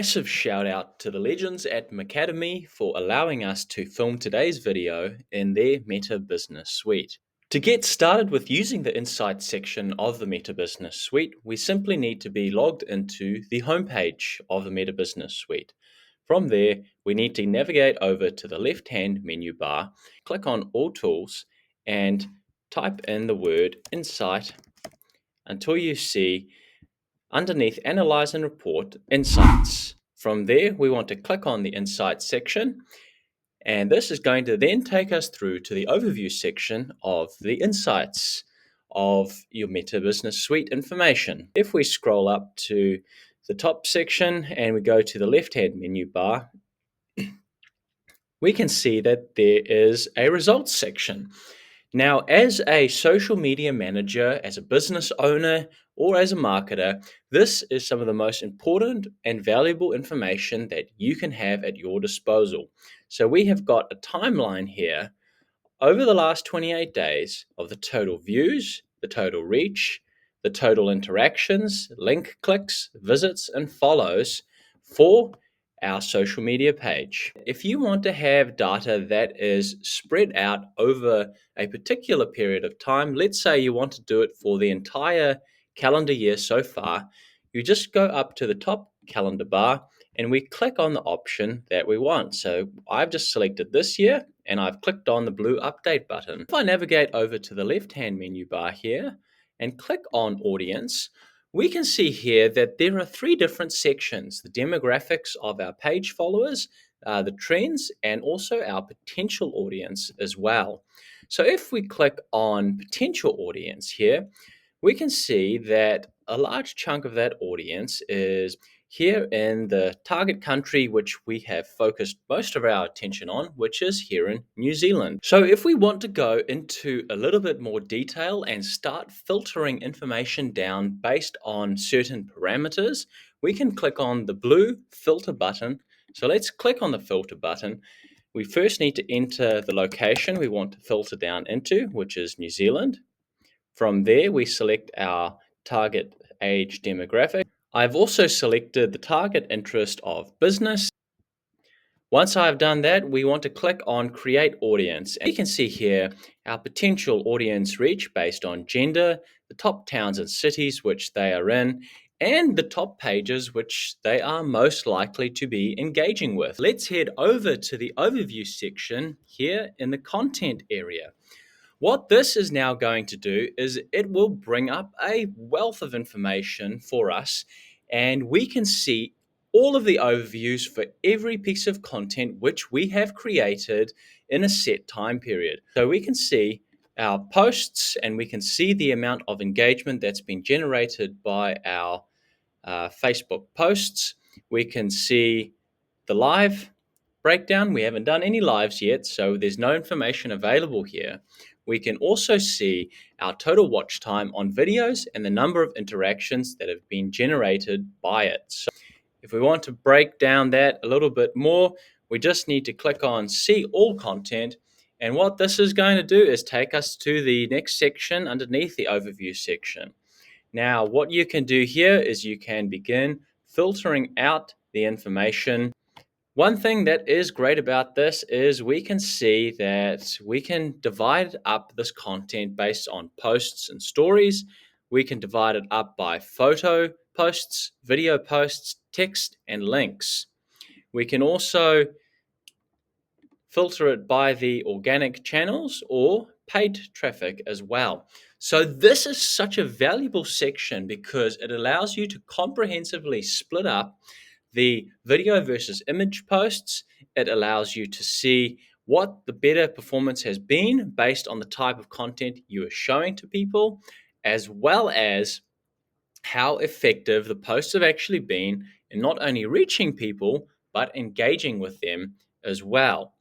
Massive shout out to the legends at Macademy for allowing us to film today's video in their Meta Business Suite. To get started with using the Insights section of the Meta Business Suite, we simply need to be logged into the homepage of the Meta Business Suite. From there, we need to navigate over to the left-hand menu bar, click on All Tools, and type in the word Insight until you see underneath Analyze and Report, Insights. From there, we want to click on the Insights section, and this is going to then take us through to the Overview section of the Insights of your Meta Business Suite information. If we scroll up to the top section and we go to the left-hand menu bar, we can see that there is a Results section. Now, as a social media manager, as a business owner, or as a marketer, this is some of the most important and valuable information that you can have at your disposal. So we have got a timeline here over the last 28 days of the total views, the total reach, the total interactions, link clicks, visits, and follows for our social media page. If you want to have data that is spread out over a particular period of time, let's say you want to do it for the entire calendar year so far, you just go up to the top calendar bar and we click on the option that we want. So I've just selected this year and I've clicked on the blue update button. If I navigate over to the left-hand menu bar here and click on audience, we can see here that there are three different sections: the demographics of our page followers, the trends, and also our potential audience as well. So if we click on potential audience here, we can see that a large chunk of that audience is here in the target country, which we have focused most of our attention on, which is here in New Zealand. So if we want to go into a little bit more detail and start filtering information down based on certain parameters, we can click on the blue filter button. So let's click on the filter button. We first need to enter the location we want to filter down into, which is New Zealand. From there, we select our target age demographic. I've also selected the target interest of business. Once I've done that, we want to click on Create Audience. And you can see here our potential audience reach based on gender, the top towns and cities which they are in, and the top pages which they are most likely to be engaging with. Let's head over to the Overview section here in the Content area. What this is now going to do is it will bring up a wealth of information for us, and we can see all of the overviews for every piece of content which we have created in a set time period. So we can see our posts and we can see the amount of engagement that's been generated by our Facebook posts. We can see the live breakdown. We haven't done any lives yet, so there's no information available here. We can also see our total watch time on videos and the number of interactions that have been generated by it. So if we want to break down that a little bit more, we just need to click on See All Content. And what this is going to do is take us to the next section underneath the Overview section. Now, what you can do here is you can begin filtering out the information. One thing that is great about this is we can see that we can divide up this content based on posts and stories. We can divide it up by photo posts, video posts, text, and links. We can also filter it by the organic channels or paid traffic as well. So this is such a valuable section because it allows you to comprehensively split up the video versus image posts. It allows you to see what the better performance has been based on the type of content you are showing to people, as well as how effective the posts have actually been in not only reaching people, but engaging with them as well.